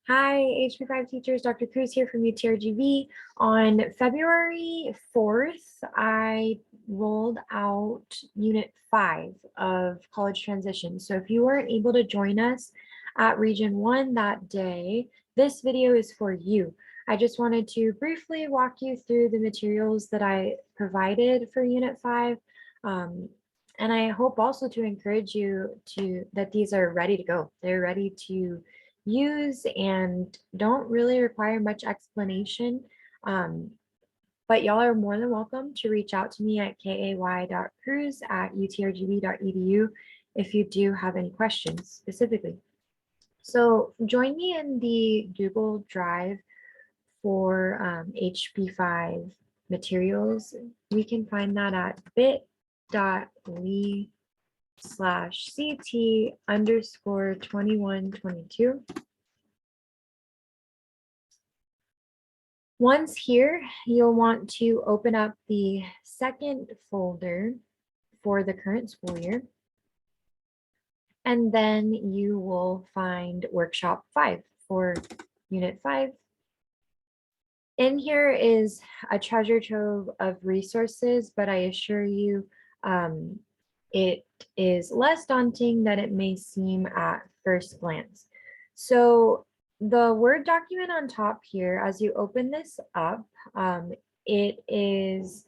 Hi, Hb5 teachers, Dr. Cruz here from UTRGV. On February 4th, I rolled out Unit 5 of College Transition. So if you weren't able to join us at Region 1 that day, this video is for you. I just wanted to briefly walk you through the materials that I provided for Unit 5. And I hope also to encourage you that these are ready to go. They're ready to use and don't really require much explanation. But y'all are more than welcome to reach out to me at kay.cruz@utrgv.edu if you do have any questions specifically. So join me in the Google Drive for Hb5 materials. We can find that at bit.ly/CT_2122. Once here, you'll want to open up the second folder for the current school year. And then you will find workshop 5 for unit 5. In here is a treasure trove of resources, but I assure you it is less daunting than it may seem at first glance. So the Word document on top here, as you open this up, it is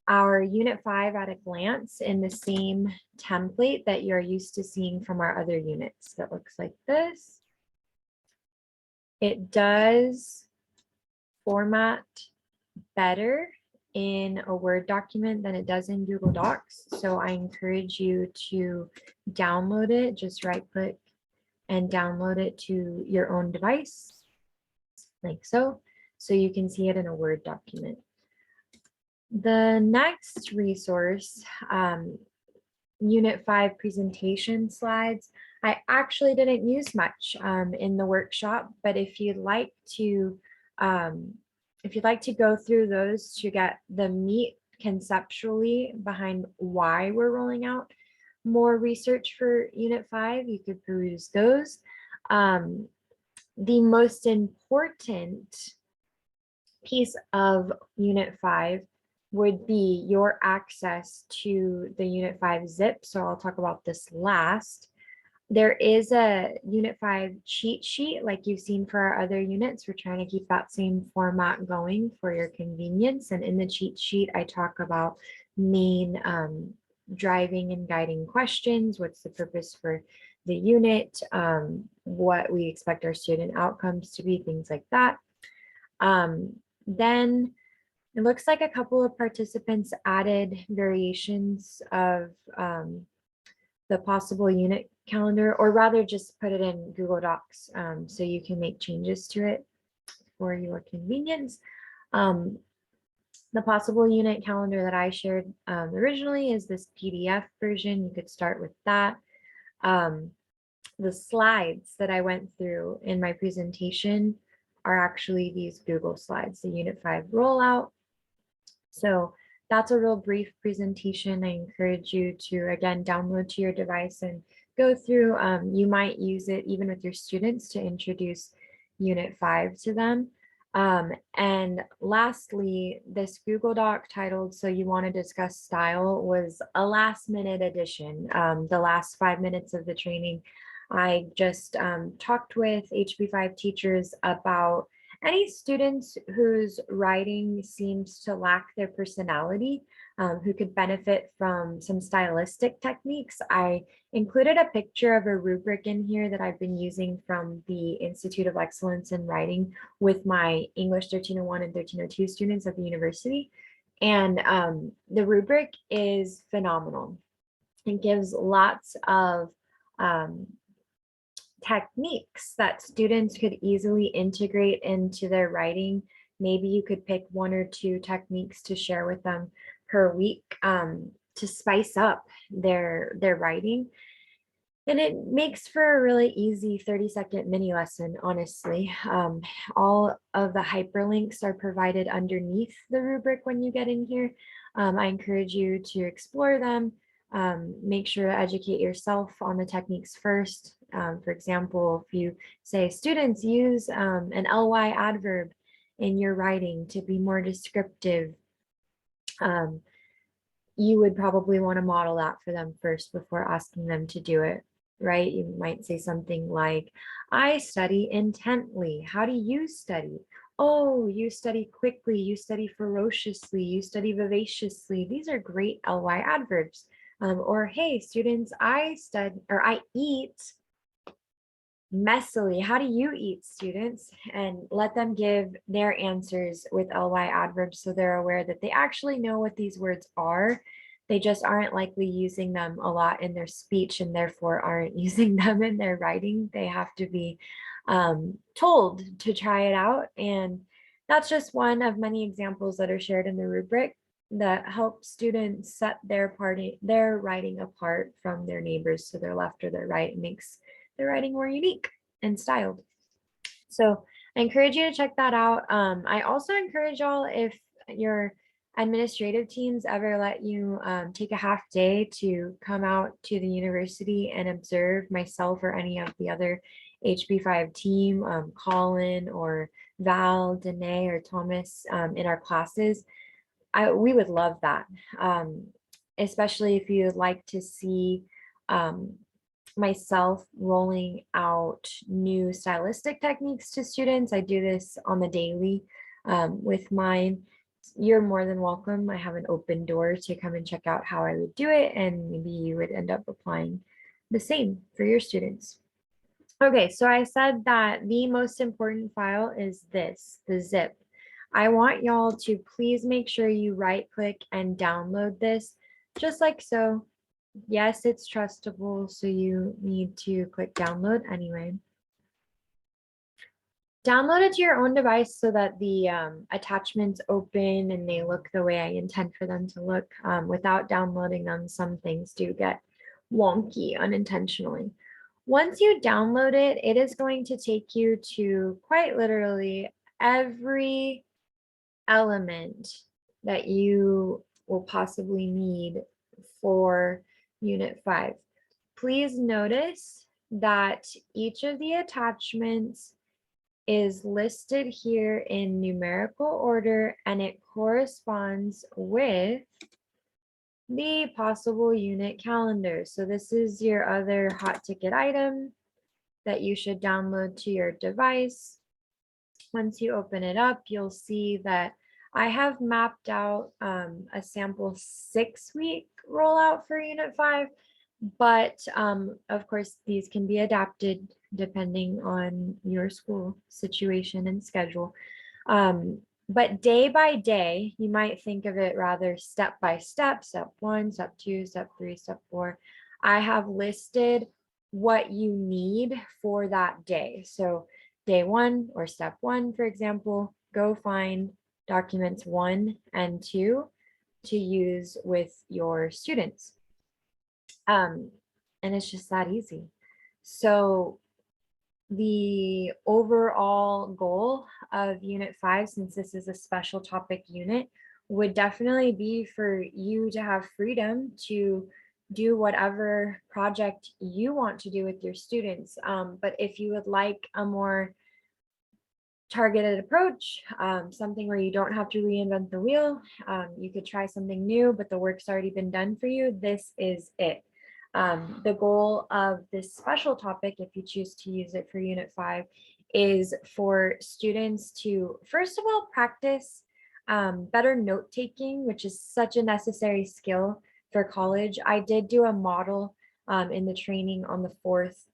our Unit 5 at a glance in the same template that you're used to seeing from our other units. That looks like this. It does format better in a Word document than it does in Google Docs. So I encourage you to download it, just right click and download it to your own device, like so you can see it in a Word document. The next resource, Unit 5 presentation slides, I actually didn't use much in the workshop, but if you'd like to go through those to get the meat conceptually behind why we're rolling out more research for Unit 5, you could peruse those. The most important piece of Unit 5 would be your access to the Unit 5 zip. So I'll talk about this last. There is a Unit 5 cheat sheet like you've seen for our other units. We're trying to keep that same format going for your convenience. And in the cheat sheet, I talk about main driving and guiding questions. What's the purpose for the unit? What we expect our student outcomes to be, things like that. Then it looks like a couple of participants added variations of the possible unit calendar, or rather just put it in Google Docs so you can make changes to it for your convenience. The possible unit calendar that I shared originally is this PDF version. You could start with that. The slides that I went through in my presentation are actually these Google slides, the Unit 5 rollout. So that's a real brief presentation. I encourage you to, again, download to your device and go through. You might use it even with your students to introduce Unit 5 to them. And lastly, this Google Doc titled "So You Want to Discuss Style" was a last-minute addition. The last 5 minutes of the training, I just talked with Hb5 teachers about any students whose writing seems to lack their personality, who could benefit from some stylistic techniques. I included a picture of a rubric in here that I've been using from the Institute of Excellence in Writing with my English 1301 and 1302 students at the university. And the rubric is phenomenal. It gives lots of techniques that students could easily integrate into their writing. Maybe you could pick 1 or 2 techniques to share with them per week to spice up their writing. And it makes for a really easy 30-second mini lesson, honestly. All of the hyperlinks are provided underneath the rubric when you get in here. I encourage you to explore them. Make sure to educate yourself on the techniques first. For example, if you say students use an ly adverb in your writing to be more descriptive, you would probably want to model that for them first before asking them to do it, right? You might say something like, I study intently. How do you study? Oh, you study quickly, you study ferociously, you study vivaciously. These are great ly adverbs. Or, hey, students, I study or I eat messily. How do you eat, students? And let them give their answers with ly adverbs so they're aware that they actually know what these words are. They just aren't likely using them a lot in their speech and therefore aren't using them in their writing. They have to be told to try it out. And that's just one of many examples that are shared in the rubric that help students set their writing apart from their neighbors to their left or their right. It makes their writing more unique and styled. So I encourage you to check that out. I also encourage y'all, if your administrative teams ever let you take a half day to come out to the university and observe myself or any of the other Hb5 team, Colin or Val, Danae, or Thomas in our classes, we would love that, especially if you'd like to see myself rolling out new stylistic techniques to students. I do this on the daily with mine. You're more than welcome. I have an open door to come and check out how I would do it, and maybe you would end up applying the same for your students. Okay, so I said that the most important file is this, the zip. I want y'all to please make sure you right click and download this, just like so. Yes, it's trustable, so you need to click download anyway. Download it to your own device so that the attachments open and they look the way I intend for them to look. Without downloading them, some things do get wonky unintentionally. Once you download it, it is going to take you to quite literally every element that you will possibly need for Unit 5. Please notice that each of the attachments is listed here in numerical order and it corresponds with the possible unit calendar. So this is your other hot ticket item that you should download to your device. Once you open it up, you'll see that I have mapped out a sample 6-week rollout for Unit 5, but of course, these can be adapted depending on your school situation and schedule. But day by day, you might think of it rather step by step, step 1, step 2, step 3, step 4. I have listed what you need for that day. So day 1 or step 1, for example, go find documents 1 and 2 to use with your students. And it's just that easy. So the overall goal of Unit 5, since this is a special topic unit, would definitely be for you to have freedom to do whatever project you want to do with your students. But if you would like a more targeted approach, something where you don't have to reinvent the wheel, you could try something new, but the work's already been done for you, this is it. The goal of this special topic, if you choose to use it for Unit 5, is for students to, first of all, practice better note taking, which is such a necessary skill for college. I did do a model in the training on the 4th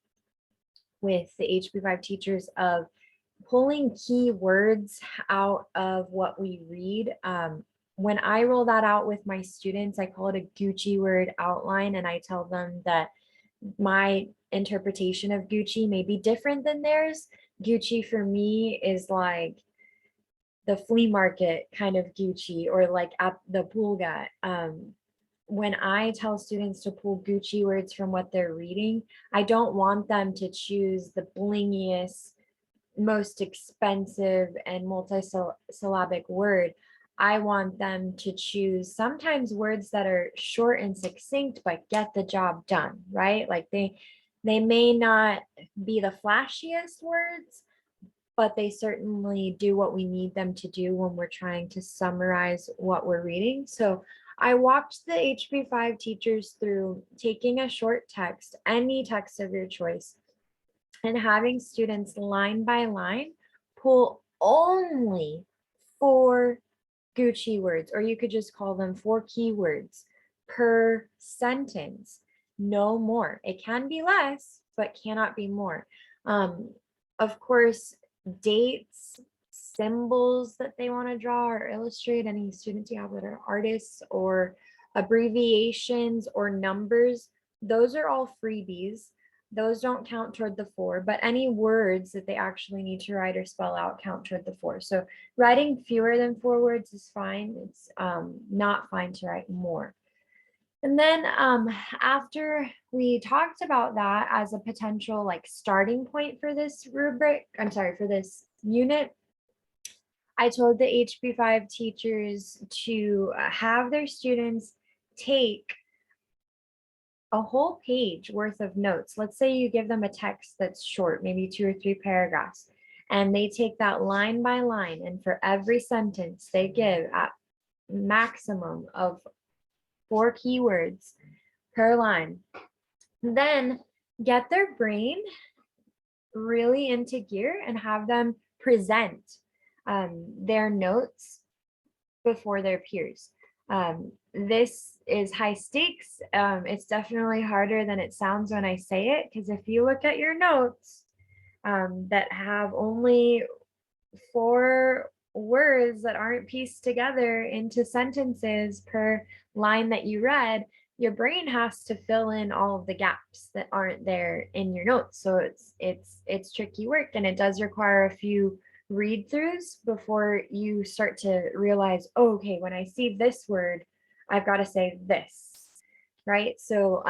with the Hb5 teachers of pulling key words out of what we read. When I roll that out with my students, I call it a Gucci word outline, and I tell them that my interpretation of Gucci may be different than theirs. Gucci for me is like the flea market kind of Gucci, or like at the Pulga. When I tell students to pull Gucci words from what they're reading, I don't want them to choose the blingiest, most expensive and multi-syllabic word. I want them to choose sometimes words that are short and succinct, but get the job done, right? Like they may not be the flashiest words, but they certainly do what we need them to do when we're trying to summarize what we're reading. So I walked the Hb5 teachers through taking a short text, any text of your choice, and having students line by line pull only 4 Gucci words, or you could just call them 4 keywords per sentence, no more. It can be less, but cannot be more. Of course, dates, symbols that they want to draw or illustrate, any students you have that are artists, or abbreviations or numbers, those are all freebies. Those don't count toward the 4, but any words that they actually need to write or spell out count toward the 4. So writing fewer than 4 words is fine. It's not fine to write more. And then after we talked about that as a potential like starting point for this rubric, for this unit, I told the Hb5 teachers to have their students take a whole page worth of notes. Let's say you give them a text that's short, maybe 2 or 3 paragraphs, and they take that line by line, and for every sentence they give a maximum of 4 keywords per line. Then get their brain really into gear and have them present their notes before their peers. This is high stakes. It's definitely harder than it sounds when I say it, because if you look at your notes that have only 4 words that aren't pieced together into sentences per line that you read, your brain has to fill in all of the gaps that aren't there in your notes. So it's tricky work, and it does require a few read throughs before you start to realize, oh, okay, when I see this word, I've got to say this, right? So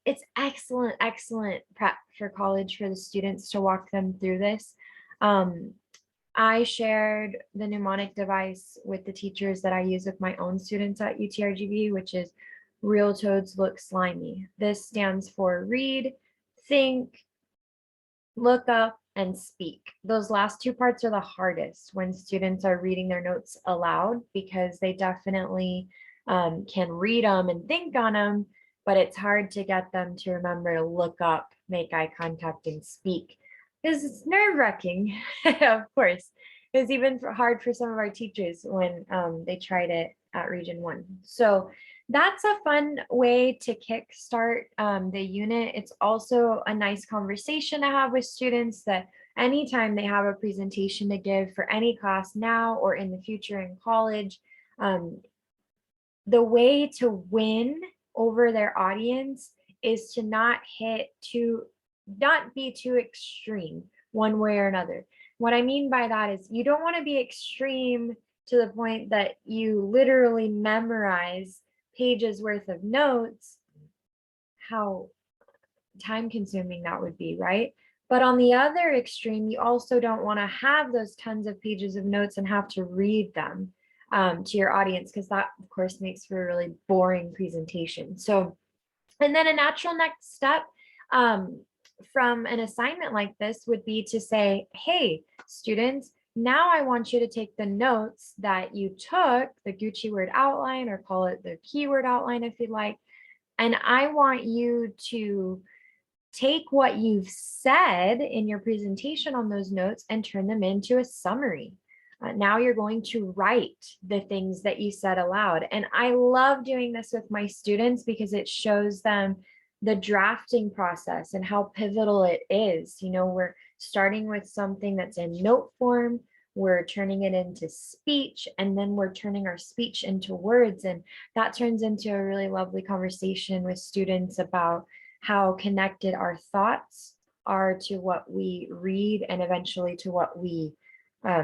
it's excellent prep for college for the students to walk them through this. I shared the mnemonic device with the teachers that I use with my own students at UTRGV, which is Real Toads Look Slimy. This stands for read, think, look up, and speak. Those last 2 parts are the hardest when students are reading their notes aloud, because they definitely can read them and think on them, but it's hard to get them to remember to look up, make eye contact, and speak, because it's nerve-wracking. Of course, it was even hard for some of our teachers when they tried it at Region 1. So that's a fun way to kickstart the unit. It's also a nice conversation to have with students, that anytime they have a presentation to give for any class now or in the future in college, the way to win over their audience is to not be too extreme one way or another. What I mean by that is you don't want to be extreme to the point that you literally memorize pages worth of notes. How time consuming that would be, right? But on the other extreme, you also don't want to have those tons of pages of notes and have to read them to your audience, because that of course makes for a really boring presentation. So, and then a natural next step from an assignment like this would be to say, hey, students, now I want you to take the notes that you took, the Gucci word outline, or call it the keyword outline if you'd like, and I want you to take what you've said in your presentation on those notes and turn them into a summary. Now you're going to write the things that you said aloud. And I love doing this with my students because it shows them the drafting process and how pivotal it is. You know, we're starting with something that's in note form, we're turning it into speech, and then we're turning our speech into words. And that turns into a really lovely conversation with students about how connected our thoughts are to what we read and eventually to what we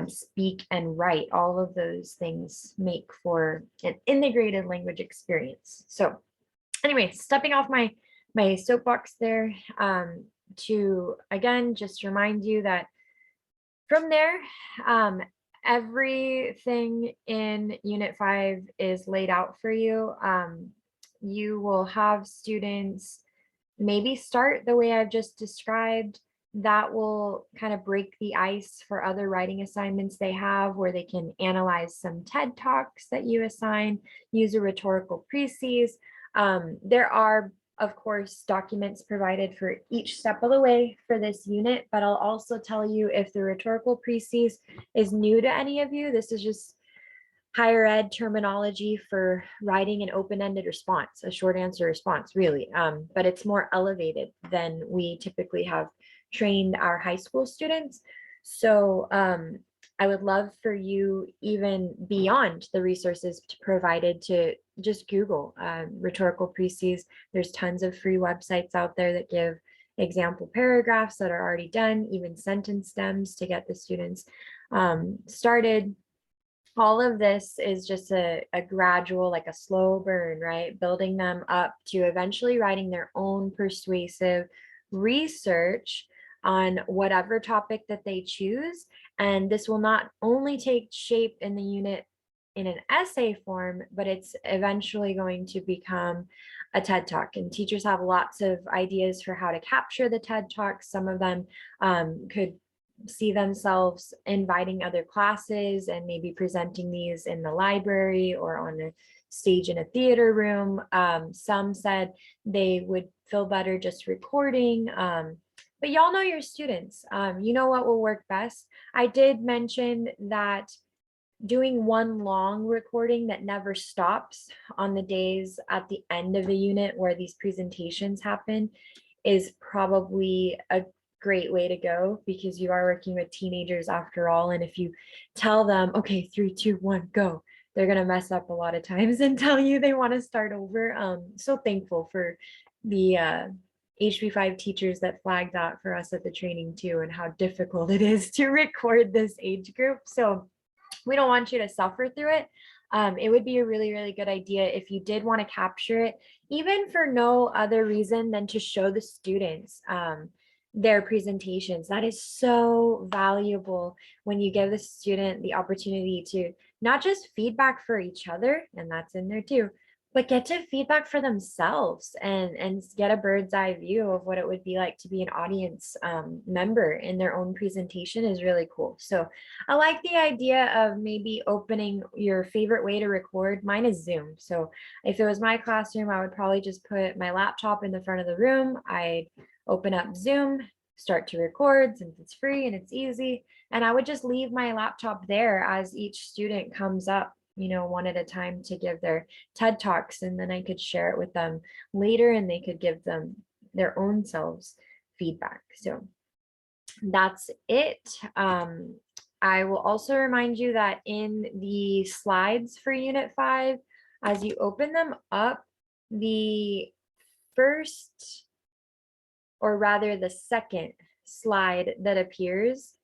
speak and write. All of those things make for an integrated language experience. So anyway, stepping off my soapbox there, to again just remind you that from there, Everything in Unit 5 is laid out for you. You will have students maybe start the way I've just described. That will kind of break the ice for other writing assignments they have, where they can analyze some TED Talks that you assign, use a rhetorical precis. There are, of course, documents provided for each step of the way for this unit, but I'll also tell you if the rhetorical precis is new to any of you. This is just higher ed terminology for writing an open-ended response, a short answer response, really. But it's more elevated than we typically have trained our high school students. So I would love for you, even beyond the resources provided, to just Google rhetorical precis. There's tons of free websites out there that give example paragraphs that are already done, even sentence stems to get the students started. All of this is just a gradual, like a slow burn, right? Building them up to eventually writing their own persuasive research on whatever topic that they choose. And this will not only take shape in the unit in an essay form, but it's eventually going to become a TED Talk. And teachers have lots of ideas for how to capture the TED Talks. Some of them could see themselves inviting other classes and maybe presenting these in the library or on a stage in a theater room. Some said they would feel better just recording. But y'all know your students. You know what will work best. I did mention that doing one long recording that never stops on the days at the end of the unit where these presentations happen is probably a great way to go, because you are working with teenagers after all. And if you tell them, okay, 3, 2, 1, go, they're going to mess up a lot of times and tell you they want to start over. So thankful for the Hb5 teachers that flagged that for us at the training too, and how difficult it is to record this age group. So we don't want you to suffer through it. It would be a really, really good idea if you did want to capture it, even for no other reason than to show the students their presentations. That is so valuable when you give the student the opportunity to not just feedback for each other, and that's in there too, but get to feedback for themselves and get a bird's eye view of what it would be like to be an audience member in their own presentation is really cool. So I like the idea of maybe opening your favorite way to record. Mine is Zoom. So if it was my classroom, I would probably just put my laptop in the front of the room. I'd open up Zoom, start to record since it's free and it's easy. And I would just leave my laptop there as each student comes up, you know, one at a time to give their TED Talks. And then I could share it with them later and they could give them their own selves feedback. So that's it. I will also remind you that in the slides for Unit 5, as you open them up, the first, or rather the second slide that appears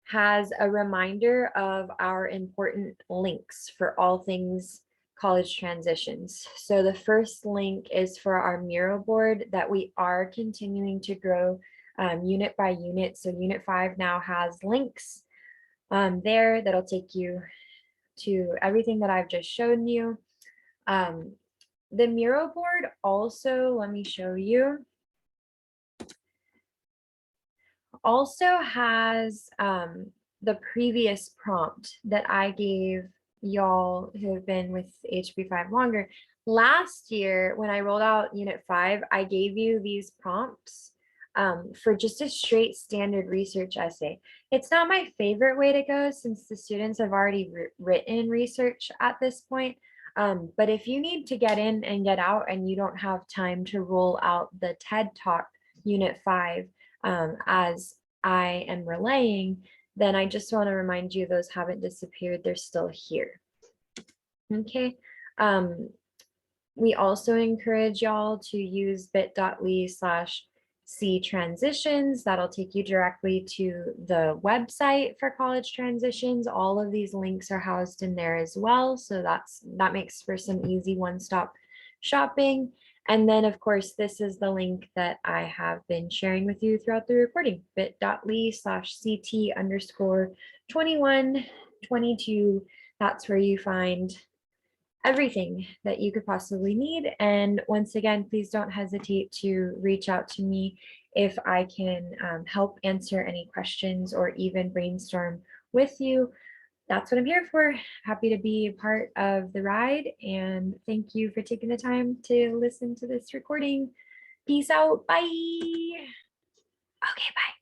has a reminder of our important links for all things college transitions. So the first link is for our Mural Board that we are continuing to grow unit by unit. So Unit 5 now has links there that'll take you to everything that I've just shown you. The Mural Board also, let me show you, also has the previous prompt that I gave y'all who have been with Hb5 longer. Last year, when I rolled out Unit 5, I gave you these prompts for just a straight standard research essay. It's not my favorite way to go since the students have already written research at this point. But if you need to get in and get out and you don't have time to roll out the TED Talk Unit 5, as I am relaying, then I just want to remind you those haven't disappeared. They're still here. Okay. We also encourage y'all to use bit.ly/C transitions. That'll take you directly to the website for college transitions. All of these links are housed in there as well. So that makes for some easy one-stop shopping. And then, of course, this is the link that I have been sharing with you throughout the recording, bit.ly/CT_2122. That's where you find everything that you could possibly need. And once again, please don't hesitate to reach out to me if I can help answer any questions or even brainstorm with you. That's what I'm here for. Happy to be a part of the ride. And thank you for taking the time to listen to this recording. Peace out. Bye. Okay, bye.